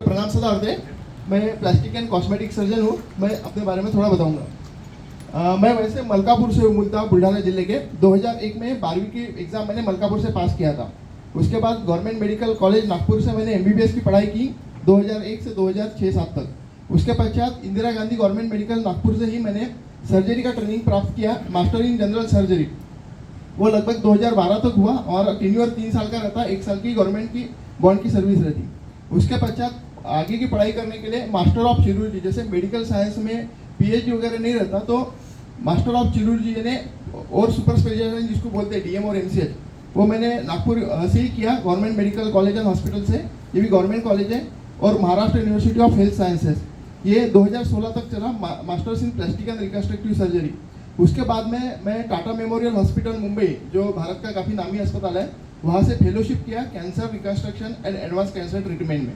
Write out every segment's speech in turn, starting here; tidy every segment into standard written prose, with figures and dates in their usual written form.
प्रणाम सदा होते। मैं प्लास्टिक एंड कॉस्मेटिक सर्जन हूँ। मैं अपने बारे में थोड़ा बताऊंगा। मैं वैसे मलकापुर से हूँ, मूलतः बुल्ढाना जिले के। 2001 में 12वीं की एग्ज़ाम मैंने मलकापुर से पास किया था। उसके बाद गवर्नमेंट मेडिकल कॉलेज नागपुर से मैंने MBBS की पढ़ाई की 2001 से 2006-07 तक। उसके पश्चात इंदिरा गांधी गवर्नमेंट मेडिकल नागपुर से ही मैंने सर्जरी का ट्रेनिंग प्राप्त किया, मास्टर इन जनरल सर्जरी। वो लगभग 2012 तक हुआ और टेन्योर 3 साल का रहता, 1 साल की गवर्नमेंट की बॉन्ड की सर्विस रहती। उसके पश्चात आगे की पढ़ाई करने के लिए मास्टर ऑफ चिरूर्जी, जैसे मेडिकल साइंस में PhD वगैरह नहीं रहता तो मास्टर ऑफ चिरूर्जी ने और सुपर स्पेशलिस्ट जिसको बोलते हैं DM और MCH, वो मैंने नागपुर से ही किया, government medical college and hospital से। ये भी गवर्नमेंट कॉलेज है। और Maharashtra university of health sciences, ये 2016 तक चला, masters in plastic and reconstructive surgery. उसके बाद में मैं टाटा मेमोरियल हॉस्पिटल मुंबई, जो भारत का काफ़ी नामी अस्पताल है, वहाँ से फेलोशिप किया cancer reconstruction and advance cancer treatment में।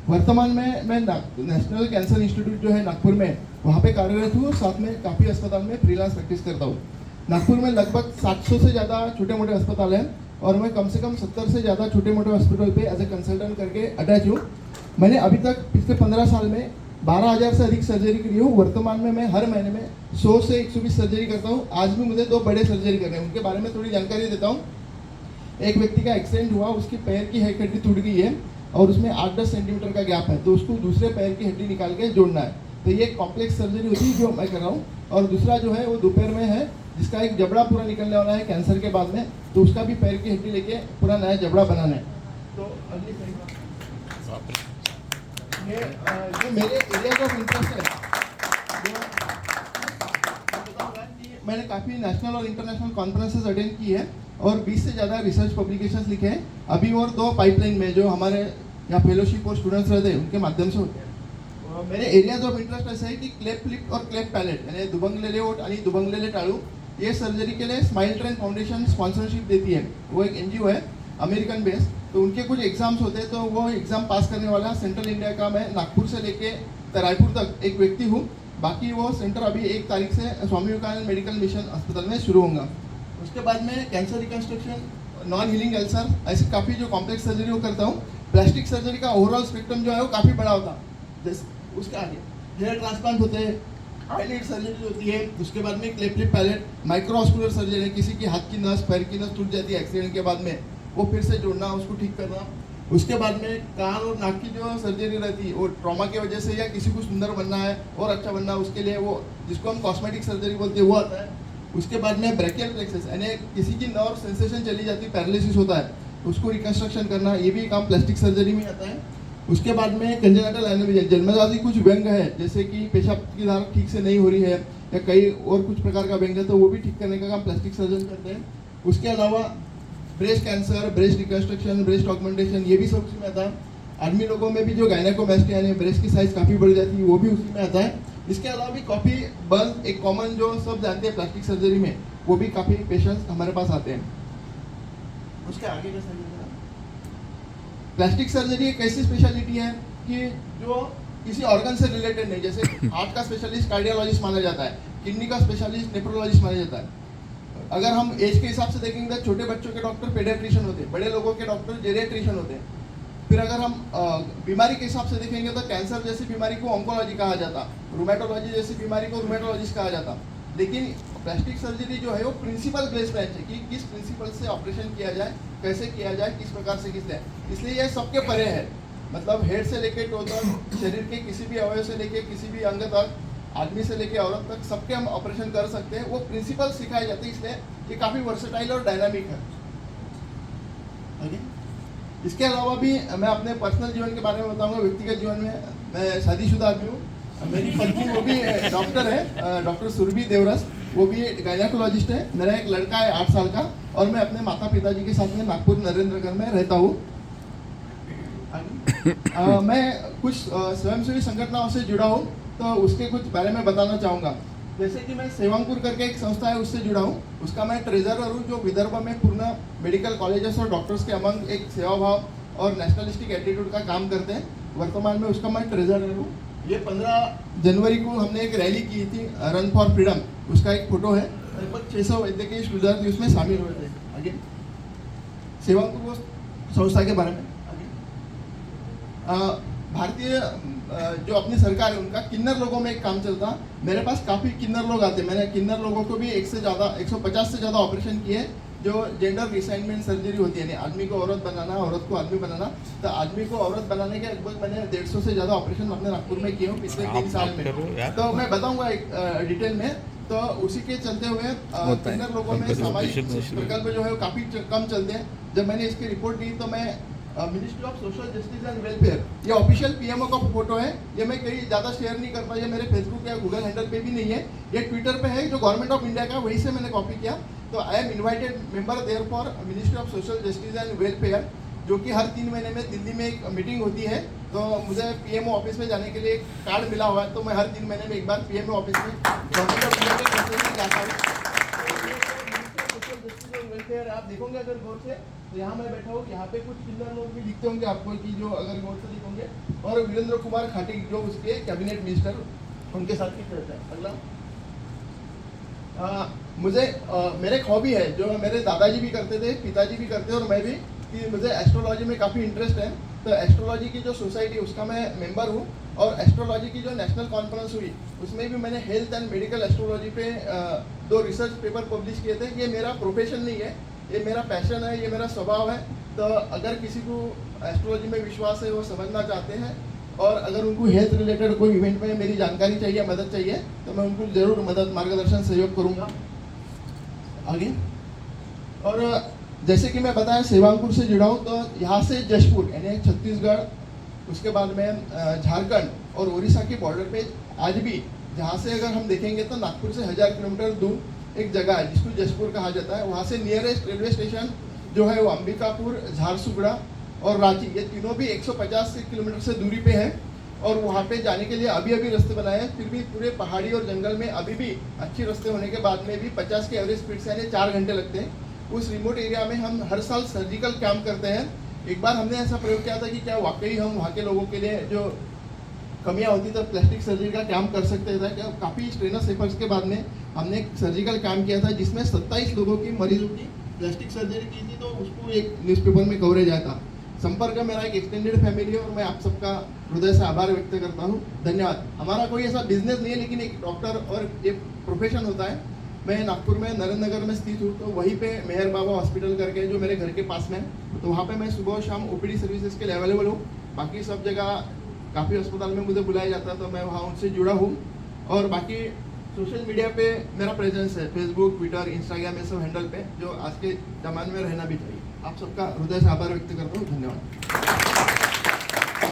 वर्तमान में मैं नेशनल कैंसर इंस्टीट्यूट जो है नागपुर में, वहाँ पे कार्यरत हूँ। साथ में काफ़ी अस्पताल में फ्रीलांस प्रैक्टिस करता हूँ। नागपुर में लगभग 700 से ज़्यादा छोटे मोटे अस्पताल हैं और मैं कम से कम 70 से ज़्यादा छोटे मोटे हॉस्पिटल पे एज ए कंसल्टेंट करके अटैच हूँ। मैंने अभी तक पिछले 15 साल में 12,000 से अधिक सर्जरी करी हूँ। वर्तमान में मैं हर महीने में 100 से 120 सर्जरी करता हूँ। आज भी मुझे 2 बड़े सर्जरी करने हैं, उनके बारे में थोड़ी जानकारी देता हूँ। एक व्यक्ति का एक्सीडेंट हुआ, उसकी पैर की हड्डी टूट गई है और उसमें 8-10 सेंटीमीटर का गैप है, तो उसको दूसरे पैर की हड्डी निकाल के जोड़ना है। तो ये कॉम्प्लेक्स सर्जरी होती है जो मैं कर रहा हूँ। और दूसरा जो है वो दोपहर में है, जिसका एक जबड़ा पूरा निकलने वाला है कैंसर के बाद में, तो उसका भी पैर की हड्डी लेके पूरा नया जबड़ा बनाना है। तो अगली ये जो मेरे एरिया ऑफ इंटरेस्ट है, मैंने काफ़ी नेशनल और इंटरनेशनल कॉन्फ्रेंसेस अटेंड की है और 20 से ज़्यादा रिसर्च पब्लिकेशंस लिखे हैं अभी, और 2 पाइपलाइन में जो हमारे यहाँ फेलोशिप और स्टूडेंट्स रहते हैं उनके माध्यम से होते हैं। मेरे एरियाज ऑफ इंटरेस्ट ऐसे है कि क्लेफ्ट लिप और क्लेफ्ट पैलेट, यानी दुभंगलेले ओठ आणि दुभंगलेले टाळू, ये सर्जरी के लिए स्माइल ट्रेन फाउंडेशन स्पॉन्सरशिप देती है। वो एक NGO है अमेरिकन बेस्ड। तो उनके कुछ एग्जाम्स होते हैं, तो वो एग्जाम पास करने वाला सेंट्रल इंडिया का मैं नागपुर से लेके रायपुर तक एक व्यक्ति हूँ। बाकी वो सेंटर अभी 1 तारीख से स्वामी विवेकानंद मेडिकल मिशन अस्पताल में शुरू होगा। उसके बाद में cancer reconstruction, non healing ulcer, ऐसी काफ़ी जो कॉम्प्लेक्स सर्जरी वो करता हूँ। प्लास्टिक सर्जरी का ओवरऑल स्पेक्ट्रम जो है वो काफ़ी बड़ा होता है। जैसे उसके आगे हेयर ट्रांसप्लांट होते हैं, आईलिड सर्जरी होती है। उसके बाद में cleft lip palate, microvascular surgery है, किसी की हाथ की नस, पैर की नस टूट जाती है एक्सीडेंट के बाद में, वो फिर से जोड़ना, उसको ठीक करना। उसके बाद में कान और नाक की जो सर्जरी रहती है वो ट्रॉमा की वजह से या किसी को सुंदर बनना है और अच्छा बनना है, उसके लिए वो जिसको हम कॉस्मेटिक सर्जरी बोलते हैं वो आता है। उसके बाद में ब्रेकियल प्लेक्सस, यानी किसी की नर्व सेंसेशन चली जाती है, पैरालिसिस होता है, उसको रिकन्स्ट्रक्शन करना, ये भी काम प्लास्टिक सर्जरी में आता है। उसके बाद में कंजेनिटल एनोमिया, जन्मजाति कुछ व्यंग है, जैसे कि पेशाब की धारा ठीक से नहीं हो रही है या कई और कुछ प्रकार का व्यंग है, तो वो भी ठीक करने का काम प्लास्टिक सर्जन करते हैं। उसके अलावा breast cancer, breast reconstruction, breast augmentation, ये भी सब उसी में आता है। आदमी लोगों में भी जो गायनेकोमेस्टी यानी ब्रेस्ट की साइज काफ़ी बढ़ जाती है, वो भी उसी में आता है। इसके अलावा भी काफ़ी बर्न, एक कॉमन जो सब जानते हैं प्लास्टिक सर्जरी में, वो भी काफ़ी पेशेंट्स हमारे पास आते हैं। उसके आगे का सर्जरी, प्लास्टिक सर्जरी एक ऐसी स्पेशलिटी है कि जो किसी ऑर्गन से रिलेटेड नहीं, जैसे हार्ट का स्पेशलिस्ट कार्डियोलॉजिस्ट माना जाता है, किडनी का स्पेशलिस्ट नेफ्रोलॉजिस्ट माना जाता है। अगर हम एज के हिसाब से देखेंगे तो छोटे बच्चों के डॉक्टर पेडियाट्रिशियन होते हैं, बड़े लोगों के डॉक्टर जेरियाट्रिशियन होते हैं। फिर अगर हम बीमारी के हिसाब से देखेंगे तो कैंसर जैसी बीमारी को ऑन्कोलॉजी कहा जाता, रूमेटोलॉजी जैसी बीमारी को रूमेटोलॉजिस्ट कहा जाता। लेकिन प्लास्टिक सर्जरी जो है वो प्रिंसिपल बेस्ड ब्रांच है कि किस प्रिंसिपल से ऑपरेशन किया जाए, कैसे किया जाए, किस प्रकार से किसने, इसलिए यह सबके परे है। मतलब हेड से लेके टो तक, शरीर के किसी भी अवयव से लेके किसी भी अंग तक, आदमी से लेके औरत तक, सबके हम ऑपरेशन कर सकते हैं। वो प्रिंसिपल सिखाए जाते हैं, इसलिए ये काफ़ी वर्सेटाइल और डायनामिक है। इसके अलावा भी मैं अपने पर्सनल जीवन के बारे में बताऊंगा। व्यक्तिगत जीवन में मैं शादीशुदा आदमी हूँ। मेरी पत्नी वो भी डॉक्टर है, डॉक्टर सुरभि देवरस, वो भी गायनेकोलॉजिस्ट है। मेरा एक लड़का है 8 साल का और मैं अपने माता पिताजी के साथ में नागपुर नरेंद्रनगर में रहता हूँ। मैं कुछ स्वयंसेवी संगठनों से जुड़ा हूँ, तो उसके कुछ बारे में बताना चाहूँगा। जैसे कि मैं सेवांकुर करके एक संस्था है उससे जुड़ा हूँ, उसका मैं ट्रेजरर हूँ, जो विदर्भ में पूर्ण मेडिकल कॉलेजेस और डॉक्टर्स के अमंग एक सेवाभाव और नेशनलिस्टिक एटीट्यूड का काम करते हैं। वर्तमान में उसका मैं ट्रेजरर हूँ। ये 15 जनवरी को हमने एक रैली की थी, रन फॉर फ्रीडम, उसका एक फोटो है। लगभग 600 वैद्यकीय विद्यार्थी उसमें शामिल हुए थे। आगे सेवांकुर संस्था के बारे में भारतीय जो अपनी सरकार है उनका किन्नर लोगों में एक काम चलता। मेरे पास काफ़ी किन्नर लोग आते, मैंने किन्नर लोगों को भी 150 से ज़्यादा ऑपरेशन किए, जो जेंडर रिसाइनमेंट सर्जरी होती है, यानी आदमी को औरत बनाना, औरत को आदमी बनाना। तो आदमी को औरत बनाने के लगभग मैंने 150 से ज़्यादा ऑपरेशन अपने नागपुर में किए हूँ पिछले 3 साल में। तो मैं बताऊँगा एक डिटेल में। तो उसी के चलते हुए किन्नर लोगों में सामाजिक प्रकल्प जो है वो काफ़ी कम चलते हैं। जब मैंने इसकी रिपोर्ट दी तो मैं ministry of social justice and welfare, ये ऑफिशियल पीएमओ का फोटो है, ये मैं कहीं ज़्यादा शेयर नहीं करता, ये मेरे फेसबुक या गूगल हैंडल पे भी नहीं है, ये ट्विटर पे है जो गवर्नमेंट ऑफ इंडिया का, वहीं से मैंने कॉपी किया। तो I am invited member there for ministry of social justice and welfare, जो कि हर 3 महीने में दिल्ली में एक मीटिंग होती है। तो मुझे पीएमओ ऑफिस में जाने के लिए एक कार्ड मिला हुआ है, तो मैं हर 3 महीने में एक बार पीएमओ ऑफिस में गवर्नमेंट ऑफ इंडिया के प्रोसेस में जाता हूँ। वेलफेयर आप देखोगे अगर गौर से, तो यहाँ मैं बैठा हूँ, यहाँ पे कुछ किन्नर लोग भी दिखते होंगे आपको, कि जो अगर गौर से दिखोगे, और वीरेंद्र कुमार खाटी जो उसके कैबिनेट मिनिस्टर, उनके साथ ही रहता है। अगला मेरे एक हॉबी है जो मेरे दादाजी भी करते थे, पिताजी भी करते हैं और मैं भी, कि मुझे एस्ट्रोलॉजी में काफ़ी इंटरेस्ट है। तो एस्ट्रोलॉजी की जो सोसाइटी उसका मैं मेंबर हूँ, और एस्ट्रोलॉजी की जो नेशनल कॉन्फ्रेंस हुई उसमें भी मैंने हेल्थ एंड मेडिकल एस्ट्रोलॉजी पे 2 रिसर्च पेपर पब्लिश किए थे। ये मेरा प्रोफेशन नहीं है, ये मेरा पैशन है, ये मेरा स्वभाव है। तो अगर किसी को एस्ट्रोलॉजी में विश्वास है, वो समझना चाहते हैं, और अगर उनको हेल्थ रिलेटेड कोई इवेंट में मेरी जानकारी चाहिए, मदद चाहिए, तो मैं उनको ज़रूर मदद, मार्गदर्शन, सहयोग करूँगा। आगे, और जैसे कि मैं बताया सेवांकुर से जुड़ा हूँ, तो यहाँ से जशपुर यानी छत्तीसगढ़, उसके बाद में झारखंड और उड़ीसा की बॉर्डर पे आज भी, जहाँ से अगर हम देखेंगे तो नागपुर से 1000 किलोमीटर दूर एक जगह है जिसको जशपुर कहा जाता है। वहाँ से नियरेस्ट रेलवे स्टेशन जो है वो अंबिकापुर, झारसुगड़ा और रांची, ये तीनों भी 150 किलोमीटर से दूरी पे है। और वहाँ पे जाने के लिए अभी रास्ते बनाए हैं, फिर भी पूरे पहाड़ी और जंगल में अभी भी अच्छे रास्ते होने के बाद में भी 50 की एवरेज स्पीड से यानी 4 घंटे लगते हैं। उस रिमोट एरिया में हम हर साल सर्जिकल कैंप करते हैं। एक बार हमने ऐसा प्रयोग किया था कि क्या वाकई हम वहाँ के लोगों के लिए जो कमियाँ होती तो प्लास्टिक सर्जरी का कैंप कर सकते थे। क्या काफ़ी स्ट्रेनस एफर्ट्स के बाद में हमने एक सर्जिकल कैंप किया था जिसमें 27 लोगों की, मरीजों की प्लास्टिक सर्जरी की थी। तो उसको एक न्यूज़पेपर में कवरेज आया था। संपर्क मेरा एक एक्सटेंडेड फैमिली है और मैं आप सबका हृदय से आभार व्यक्त करता हूँ। धन्यवाद। हमारा कोई ऐसा बिजनेस नहीं है, लेकिन एक डॉक्टर और एक प्रोफेशन होता है। मैं नागपुर में नरेंद्र नगर में स्थित हूँ, तो वहीं पे मेहर बाबा हॉस्पिटल करके जो मेरे घर के पास में है, तो वहाँ पे मैं सुबह और शाम ओपीडी सर्विसेज के लिए अवेलेबल हूँ। बाकी सब जगह काफ़ी अस्पताल में मुझे बुलाया जाता है, तो मैं वहाँ उनसे जुड़ा हूँ। और बाकी सोशल मीडिया पे मेरा प्रेजेंस है, फेसबुक, ट्विटर, इंस्टाग्राम, ये सब हैंडल पे, जो आज के ज़माने में रहना भी चाहिए। आप सबका हृदय से आभार व्यक्त करता हूँ। धन्यवाद।